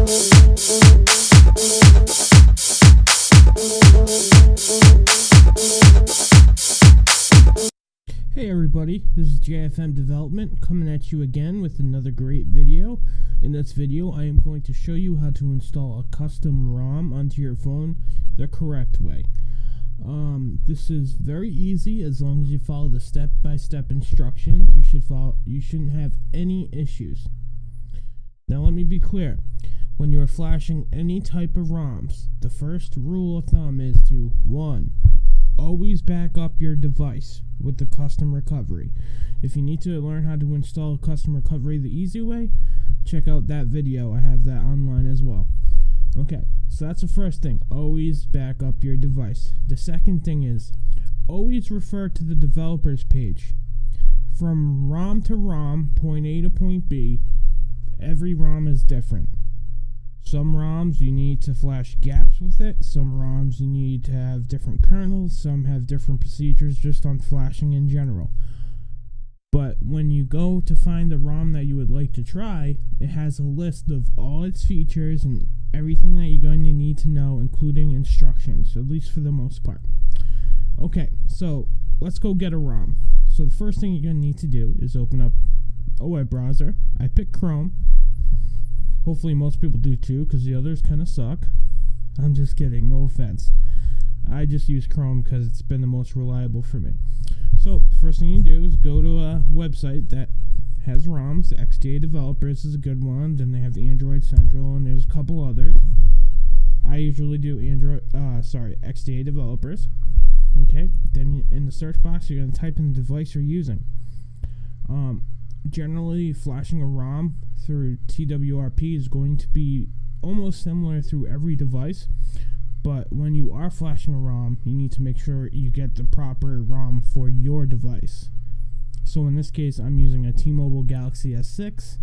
Hey everybody, this is JFM Development coming at you again with another great video. In this video, I am going to show you how to install a custom ROM onto your phone the correct way. This is very easy as long as you follow the step-by-step instructions. You shouldn't have any issues. Now let me be clear. When you are flashing any type of ROMs, the first rule of thumb is to 1. Always back up your device with the custom recovery. If you need to learn how to install custom recovery the easy way, check out that video. I have that online as well. Okay, so that's the first thing. Always back up your device. The second thing is always refer to the developers page. From ROM to ROM, point A to point B, every ROM is different. Some ROMs you need to flash gaps with it. Some ROMs you need to have different kernels. Some have different procedures just on flashing in general. But when you go to find the ROM that you would like to try, it has a list of all its features and everything that you're going to need to know, including instructions, at least for the most part. Okay, so let's go get a ROM. So the first thing you're going to need to do is open up a web browser. I picked Chrome. Hopefully most people do too, because the others kind of suck. I'm just kidding, no offense. I just use Chrome because it's been the most reliable for me. So the first thing you do is go to a website that has ROMs. XDA Developers is a good one. Then they have Android Central, and there's a couple others. I usually do XDA Developers. Okay, then in the search box you're going to type in the device you're using. Generally, flashing a ROM through TWRP is going to be almost similar through every device, but when you are flashing a ROM, you need to make sure you get the proper ROM for your device. So in this case, I'm using a T-Mobile Galaxy S6,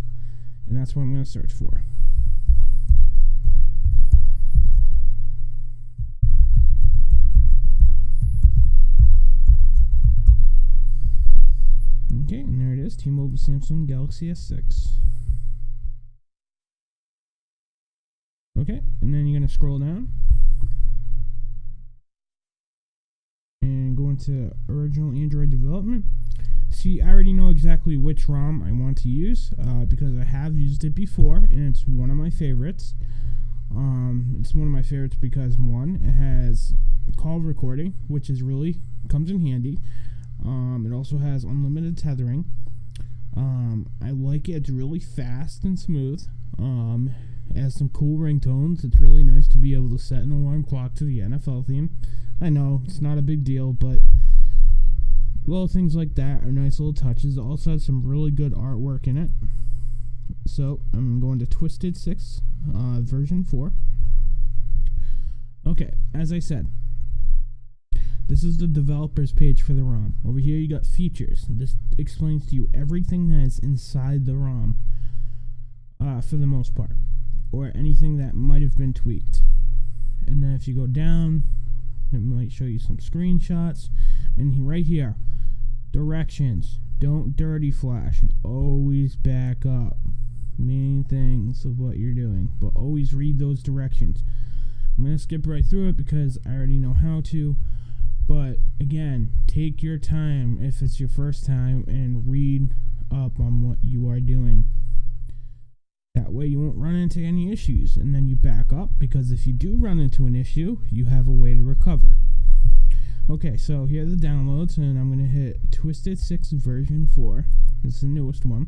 and that's what I'm going to search for. Okay, and there it is, T-Mobile Samsung Galaxy S6. Okay, and then you're going to scroll down and go into original Android development. See, I already know exactly which ROM I want to use because I have used it before, and it's one of my favorites. It's one of my favorites because, one, it has call recording, which is really comes in handy. It also has unlimited tethering. I like it. It's really fast and smooth. It has some cool ringtones. It's really nice to be able to set an alarm clock to the NFL theme. I know, it's not a big deal, but little things like that are nice little touches. It also has some really good artwork in it. So, I'm going to Twisted 6, version 4. Okay, as I said, this is the developers page for the ROM. Over here you got features. This explains to you everything that is inside the ROM, for the most part, or anything that might have been tweaked. And then if you go down, it might show you some screenshots. And right here, directions. Don't dirty flash and always back up. Main things of what you're doing, but always read those directions. I'm going to skip right through it because I already know how to. But again, take your time if it's your first time and read up on what you are doing. That way you won't run into any issues, and then you back up, because if you do run into an issue, you have a way to recover. Okay, so here are the downloads, and I'm going to hit Twisted 6 version 4. This is the newest one.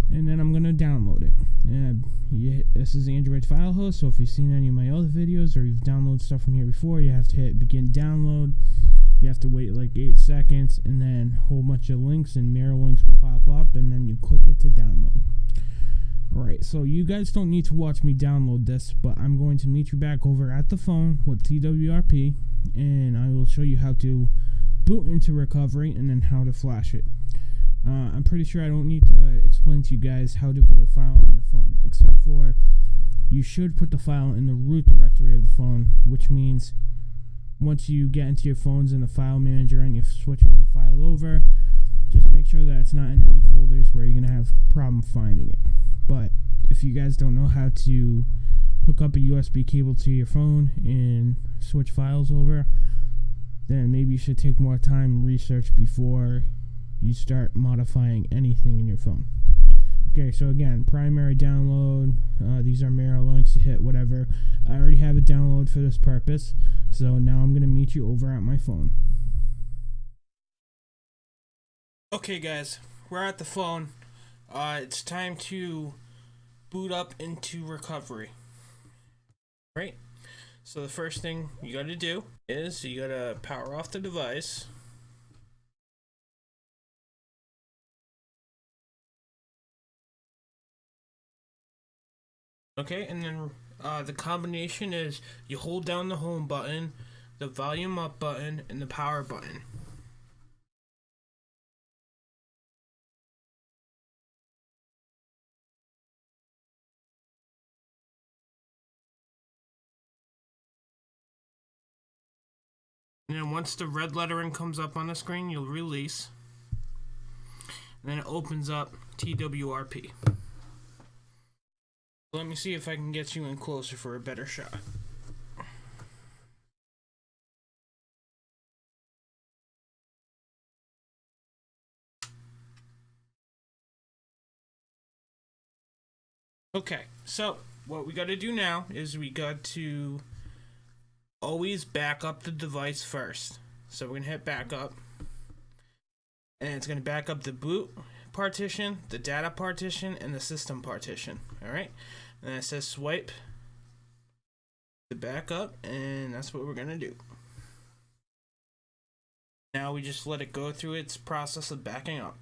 And then I'm going to download it. This is Android file host, so if you've seen any of my other videos or you've downloaded stuff from here before, you have to hit begin download. You have to wait like 8 seconds, and then a whole bunch of links and mirror links will pop up, and then you click it to download. Alright, so you guys don't need to watch me download this, but I'm going to meet you back over at the phone with TWRP, and I will show you how to boot into recovery and then how to flash it. I'm pretty sure I don't need to explain to you guys how to put a file on the phone, except for you should put the file in the root directory of the phone, which means once you get into your phones in the file manager and you switch the file over, just make sure that it's not in any folders where you're going to have a problem finding it. But if you guys don't know how to hook up a USB cable to your phone and switch files over, then maybe you should take more time and research before you start modifying anything in your phone. Okay, so again, primary download, these are mirror links, hit whatever. I already have it downloaded for this purpose, so now I'm going to meet you over at my phone. Okay guys, we're at the phone. It's time to boot up into recovery. Right? So the first thing you gotta do is you gotta power off the device. Okay, and then the combination is you hold down the home button, the volume up button, and the power button. And then once the red lettering comes up on the screen, you'll release. And then it opens up TWRP. Let me see if I can get you in closer for a better shot. Okay, so what we got to do now is we got to always back up the device first. So we're going to hit back up, and it's going to back up the boot partition, the data partition, and the system partition. Alright, and then it says swipe to back up, and that's what we're going to do. Now we just let it go through its process of backing up.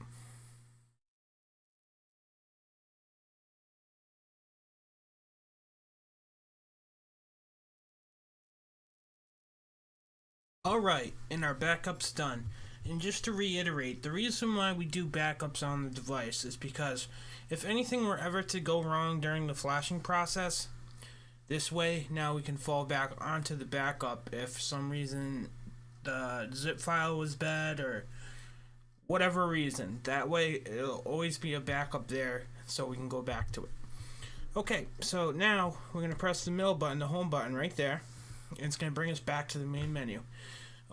Alright, and our backup's done. And just to reiterate, the reason why we do backups on the device is because if anything were ever to go wrong during the flashing process, this way now we can fall back onto the backup if for some reason the zip file was bad or whatever reason. That way it'll always be a backup there so we can go back to it. Okay, so now we're going to press the middle button, the home button right there, and it's going to bring us back to the main menu.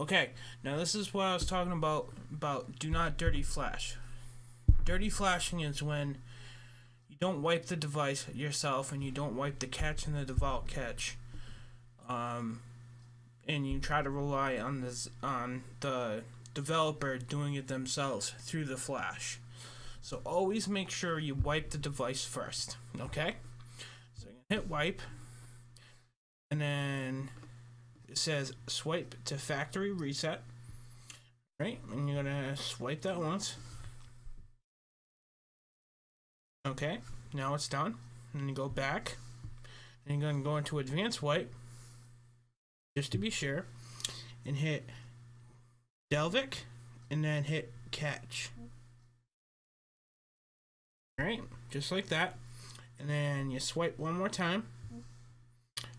Okay, now this is what I was talking about do not dirty flash. Dirty flashing is when you don't wipe the device yourself and you don't wipe the catch in the default catch, and you try to rely on the developer doing it themselves through the flash. So always make sure you wipe the device first. Okay, so you can hit wipe, and then it says swipe to factory reset. Right, and you're gonna swipe that once. Okay, now it's done. And you go back, and you're gonna go into advanced wipe, just to be sure, and hit Delvic, and then hit catch. Alright, just like that. And then you swipe one more time.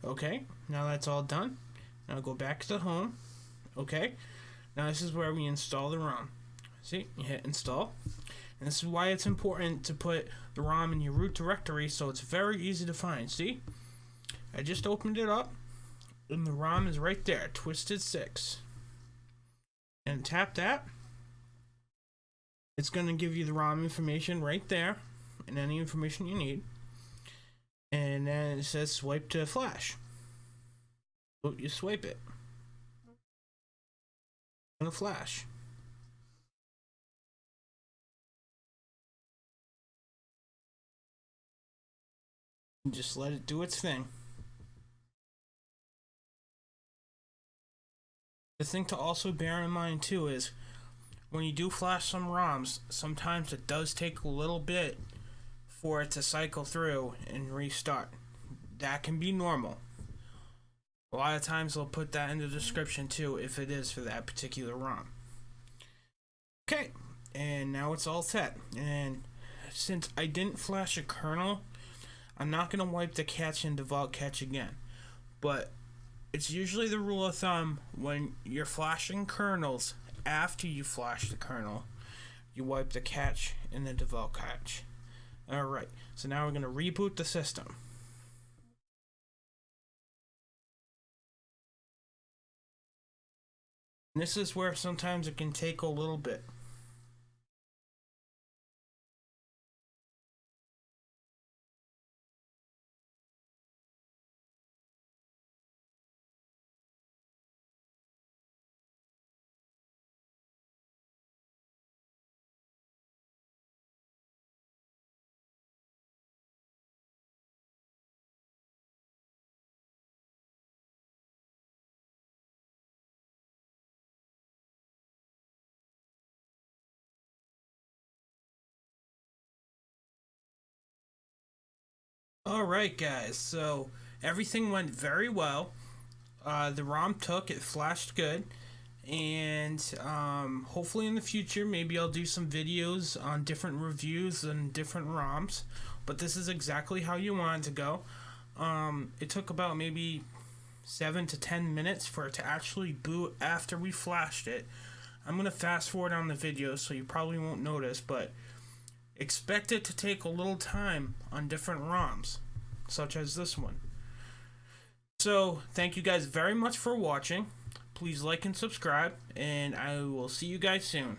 Okay, now that's all done. Now go back to home. Okay, now this is where we install the ROM. See, you hit install. And this is why it's important to put the ROM in your root directory so it's very easy to find. See, I just opened it up and the ROM is right there, Twisted 6. And tap that. It's going to give you the ROM information right there and any information you need. And then it says swipe to flash. So you swipe it. On a flash. And just let it do its thing. The thing to also bear in mind too is when you do flash some ROMs, sometimes it does take a little bit for it to cycle through and restart. That can be normal. A lot of times they'll put that in the description too if it is for that particular ROM. Okay, and now it's all set. And since I didn't flash a kernel, I'm not going to wipe the catch and default catch again. But it's usually the rule of thumb when you're flashing kernels, after you flash the kernel, you wipe the catch and the default catch. Alright, so now we're going to reboot the system. And this is where sometimes it can take a little bit. Alright guys, so everything went very well. The ROM took, it flashed good, and hopefully in the future maybe I'll do some videos on different reviews and different ROMs, but this is exactly how you want it to go. It took about maybe 7 to 10 minutes for it to actually boot after we flashed it. I'm going to fast forward on the video so you probably won't notice, but expect it to take a little time on different ROMs, such as this one. So, thank you guys very much for watching. Please like and subscribe, and I will see you guys soon.